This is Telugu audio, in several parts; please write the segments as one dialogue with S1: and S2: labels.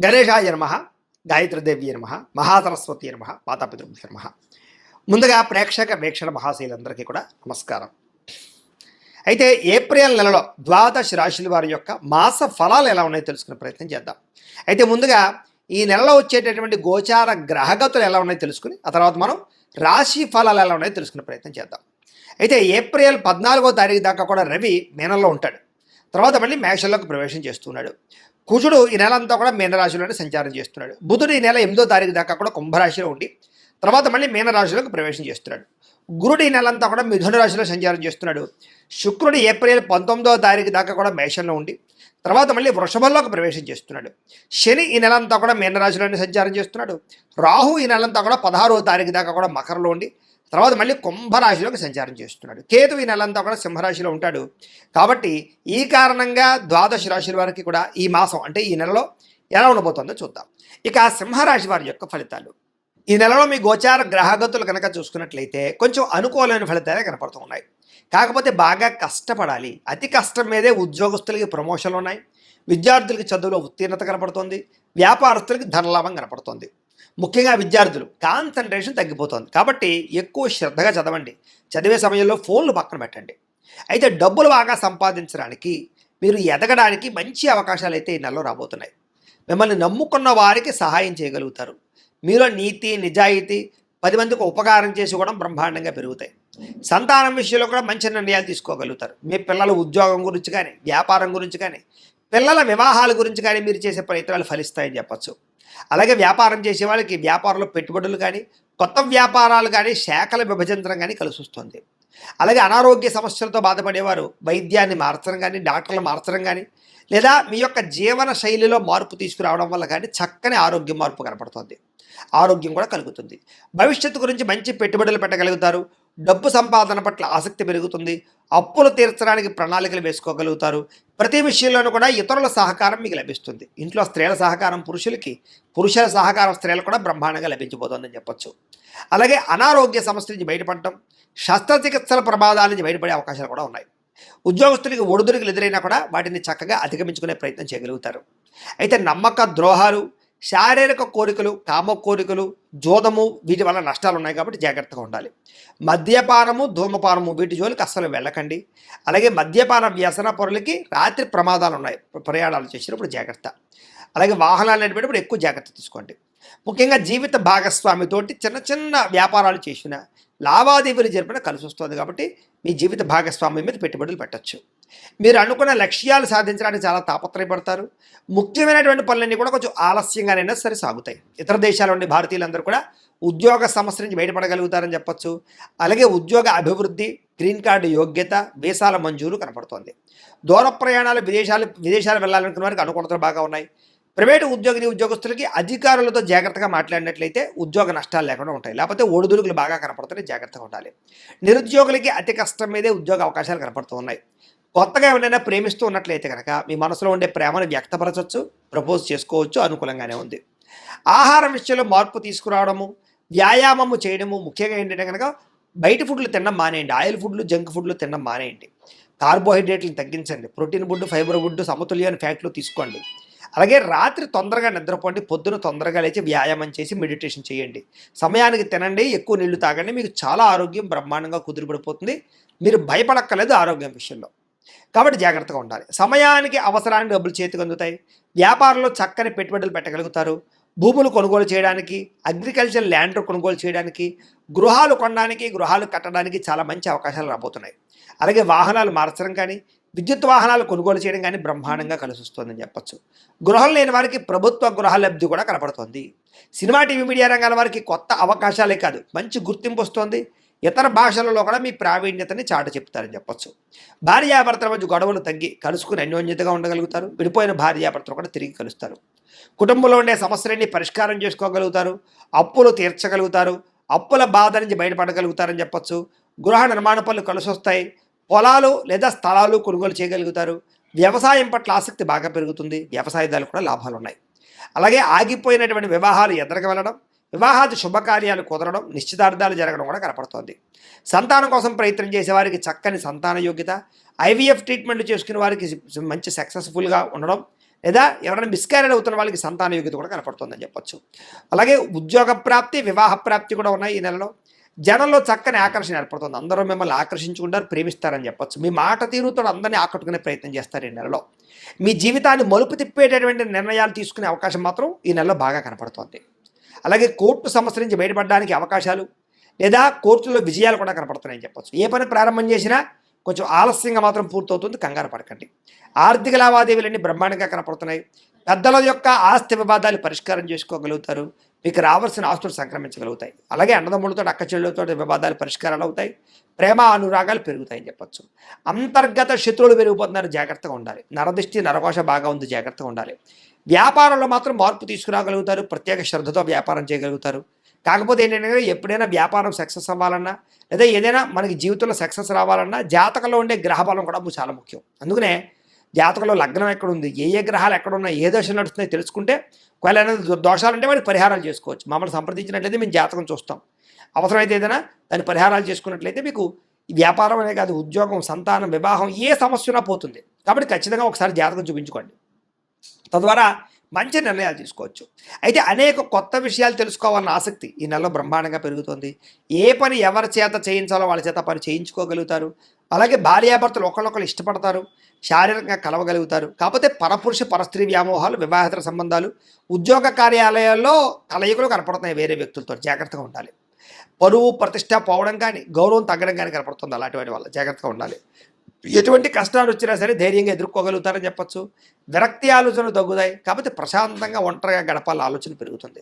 S1: గణేశాయ నమ, గాయత్రీదేవి నమ, మహాసరస్వతి నమ, మాతాపితృభ్యో నమ. ముందుగా ప్రేక్షక వీక్షణ మహాశైలందరికీ కూడా నమస్కారం. అయితే ఏప్రిల్ నెలలో ద్వాదశ రాశుల వారి యొక్క మాస ఫలాలు ఎలా ఉన్నాయో తెలుసుకునే ప్రయత్నం చేద్దాం. అయితే ముందుగా ఈ నెలలో వచ్చేటటువంటి గోచార గ్రహగతులు ఎలా ఉన్నాయో తెలుసుకుని ఆ తర్వాత మనం రాశి ఫలాలు ఎలా ఉన్నాయో తెలుసుకునే ప్రయత్నం చేద్దాం. అయితే ఏప్రిల్ 14వ తారీఖు దాకా కూడా రవి మీనంలో ఉంటాడు. తర్వాత మళ్ళీ మేషంలోకి ప్రవేశం చేస్తున్నాడు. కుజుడు ఈ నెల అంతా కూడా మీనరాశిలోనే సంచారం చేస్తున్నాడు. బుధుడు ఈ నెల 8వ తారీఖు దాకా కూడా కుంభరాశిలో ఉండి తర్వాత మళ్ళీ మీనరాశిలోకి ప్రవేశం చేస్తున్నాడు. గురుడు ఈ నెలంతా కూడా మిథున రాశిలో సంచారం చేస్తున్నాడు. శుక్రుడు ఏప్రిల్ 19వ తారీఖు దాకా కూడా మేషంలో ఉండి తర్వాత మళ్ళీ వృషభంలోకి ప్రవేశం చేస్తున్నాడు. శని ఈ నెలంతా కూడా మీనరాశిలోనే సంచారం చేస్తున్నాడు. రాహు ఈ నెలంతా కూడా 16వ తారీఖు దాకా కూడా మకరంలో ఉండి తర్వాత మళ్ళీ కుంభరాశిలోకి సంచారం చేస్తున్నాడు. కేతు ఈ నెలంతా కూడా సింహరాశిలో ఉంటాడు. కాబట్టి ఈ కారణంగా ద్వాదశ రాశుల వారికి కూడా ఈ మాసం అంటే ఈ నెలలో ఎలా ఉండబోతుందో చూద్దాం. ఇక సింహరాశి వారి యొక్క ఫలితాలు ఈ నెలలో మీ గోచార గ్రహగతులు కనుక చూసుకున్నట్లయితే కొంచెం అనుకూలమైన ఫలితాలే కనపడుతూ ఉన్నాయి. కాకపోతే బాగా కష్టపడాలి. అతి కష్టం మీదే ఉద్యోగస్తులకి ప్రమోషన్లు ఉన్నాయి, విద్యార్థులకి చదువులో ఉత్తీర్ణత కనపడుతుంది, వ్యాపారస్తులకి ధనలాభం కనపడుతుంది. ముఖ్యంగా విద్యార్థులు కాన్సన్ట్రేషన్ తగ్గిపోతుంది. కాబట్టి ఎక్కువ శ్రద్ధగా చదవండి. చదివే సమయంలో ఫోన్లు పక్కన పెట్టండి. అయితే డబ్బులు బాగా సంపాదించడానికి మీరు ఎదగడానికి మంచి అవకాశాలు అయితే ఈ నెలలో రాబోతున్నాయి. మిమ్మల్ని నమ్ముకున్న వారికి సహాయం చేయగలుగుతారు. మీలో నీతి నిజాయితీ 10 మందికి ఉపకారం చేసి కూడా బ్రహ్మాండంగా పెరుగుతాయి. సంతానం విషయంలో కూడా మంచి నిర్ణయాలు తీసుకోగలుగుతారు. మీ పిల్లల ఉద్యోగం గురించి కానీ వ్యాపారం గురించి కానీ పిల్లల వివాహాల గురించి కానీ మీరు చేసే ప్రయత్నాలు ఫలిస్తాయని చెప్పచ్చు. అలాగే వ్యాపారం చేసే వాళ్ళకి వ్యాపారంలో పెట్టుబడులు కానీ కొత్త వ్యాపారాలు కానీ శాఖల విభజించడం కానీ కలిసి వస్తుంది. అలాగే అనారోగ్య సమస్యలతో బాధపడేవారు వైద్యాన్ని మార్చడం కానీ డాక్టర్లు మార్చడం కానీ లేదా మీ యొక్క జీవన శైలిలో మార్పు తీసుకురావడం వల్ల కానీ చక్కని ఆరోగ్య మార్పు కనపడుతుంది. ఆరోగ్యం కూడా కలుగుతుంది. భవిష్యత్తు గురించి మంచి పెట్టుబడులు పెట్టగలుగుతారు. డబ్బు సంపాదన పట్ల ఆసక్తి పెరుగుతుంది. అప్పులు తీర్చడానికి ప్రణాళికలు వేసుకోగలుగుతారు. ప్రతి విషయంలోనూ కూడా ఇతరుల సహకారం మీకు లభిస్తుంది. ఇంట్లో స్త్రీల సహకారం పురుషులకి, పురుషుల సహకారం స్త్రీలకు కూడా బ్రహ్మాండంగా లభించబోతోందని చెప్పొచ్చు. అలాగే అనారోగ్య సమస్యల నుంచి బయటపడటం, శస్త్రచికిత్సల ప్రమాదాల నుంచి బయటపడే అవకాశాలు కూడా ఉన్నాయి. ఉద్యోగస్తులకి ఒడిదుడుకులు ఎదురైనా కూడా వాటిని చక్కగా అధిగమించుకునే ప్రయత్నం చేయగలుగుతారు. అయితే నమ్మక ద్రోహాలు, శారీరక కోరికలు, కామ కోరికలు, జోదము వీటి వల్ల నష్టాలు ఉన్నాయి. కాబట్టి జాగ్రత్తగా ఉండాలి. మద్యపానము, ధూమపానము వీటి జోలికి అస్సలు వెళ్ళకండి. అలాగే మద్యపాన వ్యసన పరులకి రాత్రి ప్రమాదాలు ఉన్నాయి. ప్రయాణాలు చేసినప్పుడు జాగ్రత్త. అలాగే వాహనాలు నడిపేటప్పుడు ఎక్కువ జాగ్రత్త తీసుకోండి. ముఖ్యంగా జీవిత భాగస్వామితోటి చిన్న చిన్న వ్యాపారాలు చేసిన లావాదేవీలు జరిపిన కలిసి వస్తుంది. కాబట్టి మీ జీవిత భాగస్వామి మీద పెట్టుబడులు పెట్టచ్చు. మీరు అనుకున్న లక్ష్యాలు సాధించడానికి చాలా తాపత్రయపడతారు. ముఖ్యమైనటువంటి పనులన్నీ కూడా కొంచెం ఆలస్యంగానైనా సరే సాగుతాయి. ఇతర దేశాల నుండి భారతీయులందరూ కూడా ఉద్యోగ సమస్య నుంచి బయటపడగలుగుతారని చెప్పొచ్చు. అలాగే ఉద్యోగ అభివృద్ధి, గ్రీన్ కార్డు యోగ్యత, వీసాల మంజూరు కనపడుతోంది. దూర ప్రయాణాలు, విదేశాలు వెళ్ళాలనుకున్న వారికి అనుకూలతలు బాగా ఉన్నాయి. ప్రైవేటు ఉద్యోగస్తులకి అధికారులతో జాగ్రత్తగా మాట్లాడినట్లయితే ఉద్యోగ నష్టాలు లేకుండా ఉంటాయి. లేకపోతే ఒడిదుడుకులు బాగా కనపడుతున్నాయి. జాగ్రత్తగా ఉండాలి. నిరుద్యోగులకి అతి కష్టం మీదే ఉద్యోగ అవకాశాలు కనపడుతూ ఉన్నాయి. కొత్తగా ఎవరైనా ప్రేమిస్తూ ఉన్నట్లయితే కనుక మీ మనసులో ఉండే ప్రేమను వ్యక్తపరచవచ్చు, ప్రపోజ్ చేసుకోవచ్చు. అనుకూలంగానే ఉంది. ఆహారం విషయంలో మార్పు తీసుకురావడము, వ్యాయామము చేయడము, ముఖ్యంగా ఏంటంటే కనుక బయట ఫుడ్లు తినడం మానేయండి. ఆయిల్ ఫుడ్లు, జంక్ ఫుడ్లు తినడం మానేయండి. కార్బోహైడ్రేట్లను తగ్గించండి. ప్రోటీన్ ఫుడ్, ఫైబర్ ఫుడ్, సమతుల్యమైన ఫ్యాట్లు తీసుకోండి. అలాగే రాత్రి తొందరగా నిద్రపోండి. పొద్దున తొందరగా లేచి వ్యాయామం చేసి మెడిటేషన్ చేయండి. సమయానికి తినండి, ఎక్కువ నీళ్లు తాగండి. మీకు చాలా ఆరోగ్యం బ్రహ్మాండంగా కుదిరిపడిపోతుంది. మీరు భయపడక్కర్లేదు ఆరోగ్యం విషయంలో. కాబట్టి జాగ్రత్తగా ఉండాలి. సమయానికి అవసరానికి డబ్బులు చేతికి అందుతాయి. వ్యాపారంలో చక్కని పెట్టుబడులు పెట్టగలుగుతారు. భూములు కొనుగోలు చేయడానికి, అగ్రికల్చర్ ల్యాండ్ కొనుగోలు చేయడానికి, గృహాలు కొనడానికి, గృహాలు కట్టడానికి చాలా మంచి అవకాశాలు రాబోతున్నాయి. అలాగే వాహనాలు మార్చడం కానీ విద్యుత్ వాహనాలు కొనుగోలు చేయడం కానీ బ్రహ్మాండంగా కలిసి వస్తుందని చెప్పొచ్చు. గృహం లేని వారికి ప్రభుత్వ గృహ లబ్ధి కూడా కనపడుతుంది. సినిమా, టీవీ, మీడియా రంగాల వారికి కొత్త అవకాశాలే కాదు మంచి గుర్తింపు వస్తుంది. ఇతర భాషలలో కూడా మీ ప్రావీణ్యతని చాటు చెప్తారని చెప్పొచ్చు. భార్యాభర్తల మధ్య గొడవలు తగ్గి కలుసుకుని అన్యోన్యతగా ఉండగలుగుతారు. విడిపోయిన భార్యాభర్తలు కూడా తిరిగి కలుస్తారు. కుటుంబంలో ఉండే సమస్యలన్నీ పరిష్కారం చేసుకోగలుగుతారు. అప్పులు తీర్చగలుగుతారు. అప్పుల బాధ నుంచి బయటపడగలుగుతారని చెప్పొచ్చు. గృహ నిర్మాణ పనులు కలిసి వస్తాయి. పొలాలు లేదా స్థలాలు కొనుగోలు చేయగలుగుతారు. వ్యవసాయం పట్ల ఆసక్తి బాగా పెరుగుతుంది. వ్యవసాయదారులు కూడా లాభాలు ఉన్నాయి. అలాగే ఆగిపోయినటువంటి వివాహాలు ఎదురుకు వెళ్ళడం, వివాహాది శుభకార్యాలు కుదరడం, నిశ్చితార్థాలు జరగడం కూడా కనపడుతోంది. సంతానం కోసం ప్రయత్నం చేసే వారికి చక్కని సంతాన యోగ్యత, ఐవీఎఫ్ ట్రీట్మెంట్ చేసుకునే వారికి మంచి సక్సెస్ఫుల్గా ఉండడం, లేదా ఎవరైనా మిస్క్యారేజ్ అవుతున్న వాళ్ళకి సంతాన యోగ్యత కూడా కనపడుతుందని చెప్పొచ్చు. అలాగే ఉద్యోగ ప్రాప్తి, వివాహ ప్రాప్తి కూడా ఉన్నాయి ఈ నెలలో. జనంలో చక్కని ఆకర్షణ ఏర్పడుతుంది. అందరూ మిమ్మల్ని ఆకర్షించుకుంటారు, ప్రేమిస్తారని చెప్పొచ్చు. మీ మాట తీరుతో అందరినీ ఆకట్టుకునే ప్రయత్నం చేస్తారు ఈ నెలలో. మీ జీవితాన్ని మలుపు తిప్పేటటువంటి నిర్ణయాలు తీసుకునే అవకాశం మాత్రం ఈ నెలలో బాగా కనపడుతోంది. అలాగే కోర్టు సమస్య నుంచి బయటపడడానికి అవకాశాలు లేదా కోర్టులో విజయాలు కూడా కనపడుతున్నాయని చెప్పొచ్చు. ఏ పని ప్రారంభం చేసినా కొంచెం ఆలస్యంగా మాత్రం పూర్తవుతుంది, కంగారు పడకండి. ఆర్థిక లావాదేవీలన్నీ బ్రహ్మాండంగా కనపడుతున్నాయి. పెద్దల యొక్క ఆస్తి వివాదాలు పరిష్కారం చేసుకోగలుగుతారు. మీకు రావాల్సిన ఆస్తులు సంక్రమించగలుగుతాయి. అలాగే అన్నదమ్ములతో అక్క చెల్లెలతో వివాదాలు పరిష్కారాలు అవుతాయి. ప్రేమ అనురాగాలు పెరుగుతాయని చెప్పొచ్చు. అంతర్గత శత్రువులు పెరిగిపోతున్నారు, జాగ్రత్తగా ఉండాలి. నరదృష్టి నరకోశ బాగా ఉంది, జాగ్రత్తగా ఉండాలి. వ్యాపారంలో మాత్రం మార్పు తీసుకురాగలుగుతారు, ప్రత్యేక శ్రద్ధతో వ్యాపారం చేయగలుగుతారు. కాకపోతే ఏంటంటే ఎప్పుడైనా వ్యాపారం సక్సెస్ అవ్వాలన్నా లేదా ఏదైనా మనకి జీవితంలో సక్సెస్ రావాలన్నా జాతకంలో ఉండే గ్రహబలం కూడా చాలా ముఖ్యం. అందుకనే జాతకంలో లగ్నం ఎక్కడుంది, ఏ ఏ గ్రహాలు ఎక్కడున్నాయి, ఏ దశ నడుస్తున్నాయో తెలుసుకుంటే ఒకవేళ ఏదైనా దోషాలుంటే వాటికి పరిహారాలు చేసుకోవచ్చు. మమ్మల్ని సంప్రదించినట్లయితే మేము జాతకం చూస్తాం. అవసరమైతే ఏదైనా దాని పరిహారాలు చేసుకున్నట్లయితే మీకు ఈ వ్యాపారం అనే కాదు, ఉద్యోగం, సంతానం, వివాహం ఏ సమస్య ఉన్నా పోతుంది. కాబట్టి ఖచ్చితంగా ఒకసారి జాతకం చూపించుకోండి. తద్వారా మంచి నిర్ణయాలు తీసుకోవచ్చు. అయితే అనేక కొత్త విషయాలు తెలుసుకోవాలన్న ఆసక్తి ఈ నెలలో బ్రహ్మాండంగా పెరుగుతుంది. ఏ పని ఎవరి చేత చేయించాలో వాళ్ళ చేత పని చేయించుకోగలుగుతారు. అలాగే భార్యాభర్తలు ఒకళ్ళొకళ్ళు ఇష్టపడతారు, శారీరకంగా కలవగలుగుతారు. కాకపోతే పరపురుష పరస్త్రీ వ్యామోహాలు, వివాహేతర సంబంధాలు, ఉద్యోగ కార్యాలయాల్లో కలయికలు కనపడుతున్నాయి వేరే వ్యక్తులతో, జాగ్రత్తగా ఉండాలి. పరువు ప్రతిష్ట పోవడం కానీ, గౌరవం తగ్గడం కానీ కనపడుతుంది. అలాంటి వాటి వల్ల జాగ్రత్తగా ఉండాలి. ఎటువంటి కష్టాలు వచ్చినా సరే ధైర్యంగా ఎదుర్కోగలుగుతారని చెప్పొచ్చు. విరక్తి ఆలోచనలు తగ్గుతాయి. కాబట్టి ప్రశాంతంగా ఒంటరిగా గడపాల ఆలోచన పెరుగుతుంది.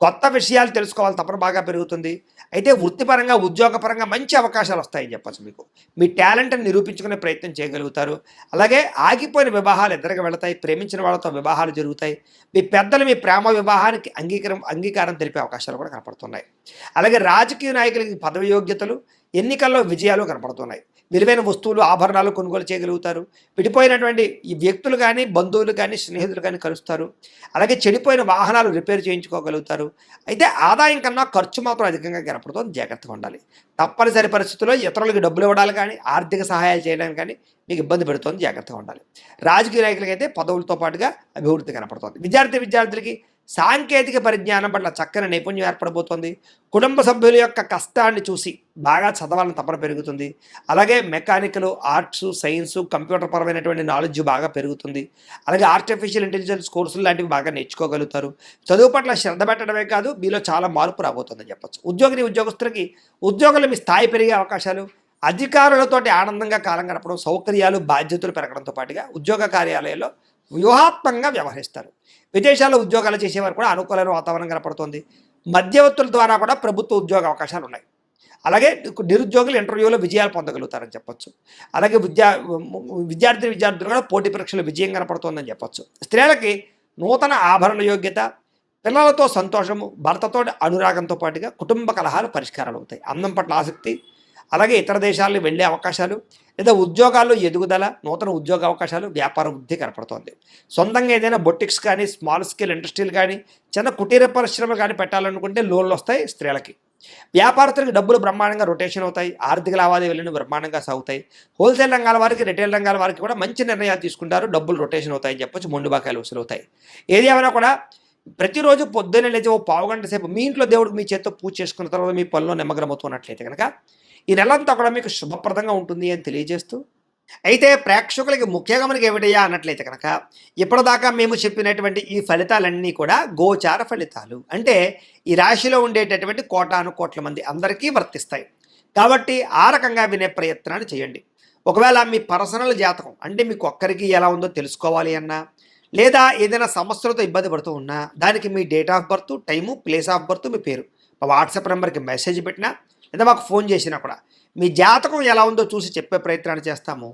S1: కొత్త విషయాలు తెలుసుకోవాలి తపన బాగా పెరుగుతుంది. అయితే వృత్తిపరంగా, ఉద్యోగపరంగా మంచి అవకాశాలు వస్తాయని చెప్పచ్చు. మీకు మీ టాలెంట్ని నిరూపించుకునే ప్రయత్నం చేయగలుగుతారు. అలాగే ఆగిపోయిన వివాహాలు ఎదురుగా వెళతాయి. ప్రేమించిన వాళ్ళతో వివాహాలు జరుగుతాయి. మీ పెద్దలు మీ ప్రేమ వివాహానికి అంగీకారం తెలిపే అవకాశాలు కూడా కనపడుతున్నాయి. అలాగే రాజకీయ నాయకులకి పదవి యోగ్యతలు, ఎన్నికల్లో విజయాలు కనపడుతున్నాయి. విలువైన వస్తువులు, ఆభరణాలు కొనుగోలు చేయగలుగుతారు. విడిపోయినటువంటి ఈ వ్యక్తులు కానీ, బంధువులు కానీ, స్నేహితులు కానీ కలుస్తారు. అలాగే చెడిపోయిన వాహనాలు రిపేర్ చేయించుకోగలుగుతారు. అయితే ఆదాయం కన్నా ఖర్చు మాత్రం అధికంగా కనపడుతుంది, జాగ్రత్తగా ఉండాలి. తప్పనిసరి పరిస్థితుల్లో ఇతరులకు డబ్బులు ఇవ్వడాలు కానీ, ఆర్థిక సహాయాలు చేయడానికి కానీ మీకు ఇబ్బంది పెడుతుంది, జాగ్రత్తగా ఉండాలి. రాజకీయ నాయకులకైతే పదవులతో పాటుగా అభివృద్ధి కనపడుతుంది. విద్యార్థులకి సాంకేతిక పరిజ్ఞానం పట్ల చక్కని నైపుణ్యం ఏర్పడబోతోంది. కుటుంబ సభ్యుల యొక్క కష్టాన్ని చూసి బాగా చదవాలని తపన పెరుగుతుంది. అలాగే మెకానికల్, ఆర్ట్స్, సైన్స్, కంప్యూటర్ పరమైనటువంటి నాలెడ్జ్ బాగా పెరుగుతుంది. అలాగే ఆర్టిఫిషియల్ ఇంటెలిజెన్స్ కోర్సులు లాంటివి బాగా నేర్చుకోగలుగుతారు. చదువు పట్ల శ్రద్ధ పెట్టడమే కాదు, మీలో చాలా మార్పు రాబోతుందని చెప్పచ్చు. ఉద్యోగస్తులకి ఉద్యోగంలో మీ స్థాయి పెరిగే అవకాశాలు, అధికారులతోటి ఆనందంగా కాలం గడపడం, సౌకర్యాలు, బాధ్యతలు పెరగడంతో పాటుగా ఉద్యోగ కార్యాలయాల్లో వ్యూహాత్మకంగా వ్యవహరిస్తారు. విదేశాల్లో ఉద్యోగాలు చేసేవారు కూడా అనుకూలమైన వాతావరణం కనపడుతుంది. మధ్యవర్తుల ద్వారా కూడా ప్రభుత్వ ఉద్యోగ అవకాశాలు ఉన్నాయి. అలాగే నిరుద్యోగులు ఇంటర్వ్యూలో విజయాలు పొందగలుగుతారని చెప్పొచ్చు. అలాగే విద్యార్థులు కూడా పోటీ పరీక్షలు విజయం కనపడుతుందని చెప్పొచ్చు. స్త్రీలకి నూతన ఆభరణ యోగ్యత, పిల్లలతో సంతోషము, భర్తతో అనురాగంతో పాటుగా కుటుంబ కలహాలు పరిష్కారాలు అవుతాయి. అందం పట్ల ఆసక్తి, అలాగే ఇతర దేశాలకు వెళ్ళే అవకాశాలు లేదా ఉద్యోగాల్లో ఎదుగుదల, నూతన ఉద్యోగ అవకాశాలు, వ్యాపార వృద్ధి కనపడుతోంది. సొంతంగా ఏదైనా బొటిక్స్ కానీ, స్మాల్ స్కేల్ ఇండస్ట్రీలు కానీ, చిన్న కుటీర పరిశ్రమలు కానీ పెట్టాలనుకుంటే లోన్లు వస్తాయి స్త్రీలకి. వ్యాపారస్తులకు డబ్బులు బ్రహ్మాండంగా రొటేషన్ అవుతాయి. ఆర్థిక లావాదేవీలను బ్రహ్మాండంగా సాగుతాయి. హోల్సేల్ రంగాల వారికి, రిటైల్ రంగాల వారికి కూడా మంచి నిర్ణయాలు తీసుకుంటారు. డబ్బులు రొటేషన్ అవుతాయని చెప్పొచ్చు. మొండి బాకాయలు వసూలు అవుతాయి. ఏది ఏమైనా కూడా ప్రతిరోజు పొద్దున్నే లేచి ఓ పావు గంట సేపు మీ ఇంట్లో దేవుడికి మీ చేత్తో పూజ చేసుకున్న తర్వాత మీ పనిలో నిమగ్నమవుతున్నట్లయితే కనుక ఈ నెలంతా కూడా మీకు శుభప్రదంగా ఉంటుంది అని తెలియజేస్తూ, అయితే ప్రేక్షకులకి ముఖ్యంగా మనకి ఏమిటయ్యా అన్నట్లయితే కనుక ఇప్పటిదాకా మేము చెప్పినటువంటి ఈ ఫలితాలన్నీ కూడా గోచార ఫలితాలు. అంటే ఈ రాశిలో ఉండేటటువంటి కోటాను కోట్ల మంది అందరికీ వర్తిస్తాయి. కాబట్టి ఆ రకంగా వినే ప్రయత్నాన్ని చేయండి. ఒకవేళ మీ పర్సనల్ జాతకం అంటే మీకు ఒక్కరికి ఎలా ఉందో తెలుసుకోవాలి అన్నా, లేదా ఏదైనా సమస్యలతో ఇబ్బంది పడుతూ ఉన్నా, దానికి మీ date of birth, time, place of birth, మీ పేరు వాట్సాప్ నెంబర్కి మెసేజ్ పెట్టినా లేదా మాకు ఫోన్ చేసినా కూడా మీ జాతకం ఎలా ఉందో చూసి చెప్పే ప్రయత్నాన్ని చేస్తాము.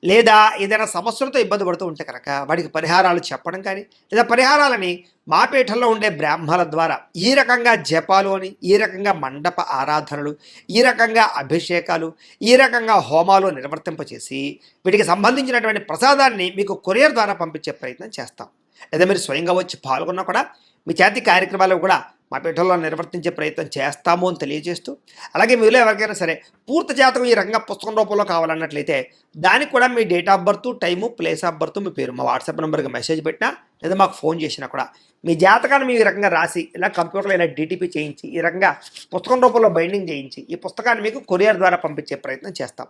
S1: లేదా ఏదైనా సమస్యలతో ఇబ్బంది పడుతూ ఉంటే కనుక వాడికి పరిహారాలు చెప్పడం కానీ, లేదా పరిహారాలని మా పీఠంలో ఉండే బ్రాహ్మణుల ద్వారా ఈ రకంగా జపాలు అని, ఈ రకంగా మండప ఆరాధనలు, ఈ రకంగా అభిషేకాలు, ఈ రకంగా హోమాలు నిర్వర్తింపచేసి వీటికి సంబంధించినటువంటి ప్రసాదాన్ని మీకు కొరియర్ ద్వారా పంపించే ప్రయత్నం చేస్తాం. లేదా మీరు స్వయంగా వచ్చి పాల్గొన్నా కూడా మీ చేతి కార్యక్రమాలు కూడా మా పీఠంలో నిర్వర్తించే ప్రయత్నం చేస్తాము అని తెలియజేస్తూ, అలాగే మీలో ఎవరికైనా సరే పూర్తి జాతకం ఈ రకంగా పుస్తకం రూపంలో కావాలన్నట్లయితే దానికి కూడా మీ date of birth, time, place of birth, మీ పేరు మా వాట్సాప్ నెంబర్కి మెసేజ్ పెట్టినా లేదా మాకు ఫోన్ చేసినా కూడా మీ జాతకాన్ని మేము ఈ రకంగా రాసి ఇలా కంప్యూటర్లో ఇలా డిటిపి చేయించి ఈ రకంగా పుస్తకం రూపంలో బైండింగ్ చేయించి ఈ పుస్తకాన్ని మీకు కొరియర్ ద్వారా పంపించే ప్రయత్నం చేస్తాం.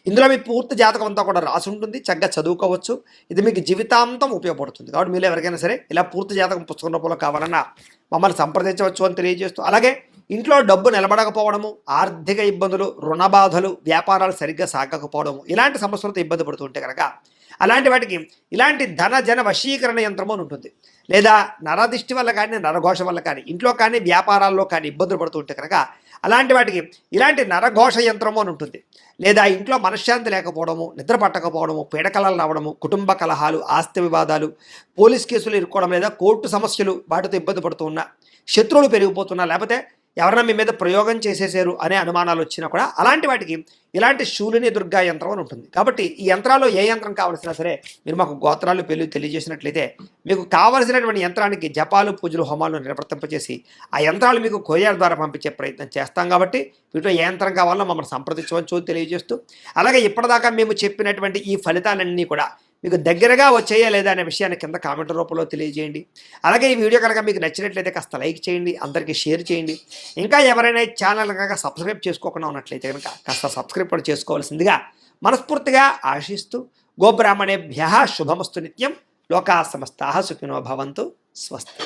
S1: ఇందులో మీ పూర్తి జాతకం అంతా కూడా రాసి ఉంటుంది, చక్కగా చదువుకోవచ్చు. ఇది మీకు జీవితాంతం ఉపయోగపడుతుంది. కాబట్టి మీరు ఎవరికైనా సరే ఇలా పూర్తి జాతకం పుస్తకం రూపంలో కావాలన్నా మమ్మల్ని సంప్రదించవచ్చు అని తెలియజేస్తూ, అలాగే ఇంట్లో డబ్బు నిలబడకపోవడము, ఆర్థిక ఇబ్బందులు, రుణ బాధలు, వ్యాపారాలు సరిగ్గా సాగకపోవడము ఇలాంటి సమస్యలతో ఇబ్బంది పడుతుంటే కనుక అలాంటి వాటికి ఇలాంటి ధన జన వశీకరణ యంత్రము అని ఉంటుంది. లేదా నరదిష్టి వల్ల కానీ, నరఘోష వల్ల కానీ, ఇంట్లో కానీ వ్యాపారాల్లో కానీ ఇబ్బందులు పడుతుంటే కనుక అలాంటి వాటికి ఇలాంటి నరఘోష యంత్రము అని ఉంటుంది. లేదా ఇంట్లో మనశ్శాంతి లేకపోవడము, నిద్ర పట్టకపోవడము, పీడకలలు రావడము, కుటుంబ కలహాలు, ఆస్తి వివాదాలు, పోలీస్ కేసులు ఇరుక్కోవడం, లేదా కోర్టు సమస్యలు వాటితో ఇబ్బంది పడుతూ ఉన్నా, శత్రువులు పెరిగిపోతున్నా, లేకపోతే ఎవరైనా మీ మీద ప్రయోగం చేసేసారు అనే అనుమానాలు వచ్చినా కూడా అలాంటి వాటికి ఇలాంటి శూలిని దుర్గా యంత్రం అని ఉంటుంది. కాబట్టి ఈ యంత్రాల్లో ఏ యంత్రం కావాల్సినా సరే మీరు మాకు గోత్రాలు పేర్లు తెలియజేసినట్లయితే మీకు కావలసినటువంటి యంత్రానికి జపాలు, పూజలు, హోమాలు నిర్వర్తింపజేసి ఆ యంత్రాలు మీకు కొరియర్ ద్వారా పంపించే ప్రయత్నం చేస్తాం. కాబట్టి వీటిలో ఏ యంత్రం కావాలో మమ్మల్ని సంప్రదించవచ్చు తెలియజేస్తూ, అలాగే ఇప్పటిదాకా మేము చెప్పినటువంటి ఈ ఫలితాలన్నీ కూడా మీకు దగ్గరగా వచ్చేయా లేదా అనే విషయాన్ని కింద కామెంట్ రూపంలో తెలియజేయండి. అలాగే ఈ వీడియో కనుక మీకు నచ్చినట్లయితే కాస్త లైక్ చేయండి, అందరికీ షేర్ చేయండి. ఇంకా ఎవరైనా ఛానల్ కనుక సబ్స్క్రైబ్ చేసుకోకుండా ఉన్నట్లయితే కనుక కాస్త సబ్స్క్రైబ్ కూడా చేసుకోవాల్సిందిగా మనస్ఫూర్తిగా ఆశిస్తూ, గోబ్రాహ్మణేభ్యః శుభమస్తు నిత్యం, లోకా సమస్తాః సుఖినో భవంతు, స్వస్తి.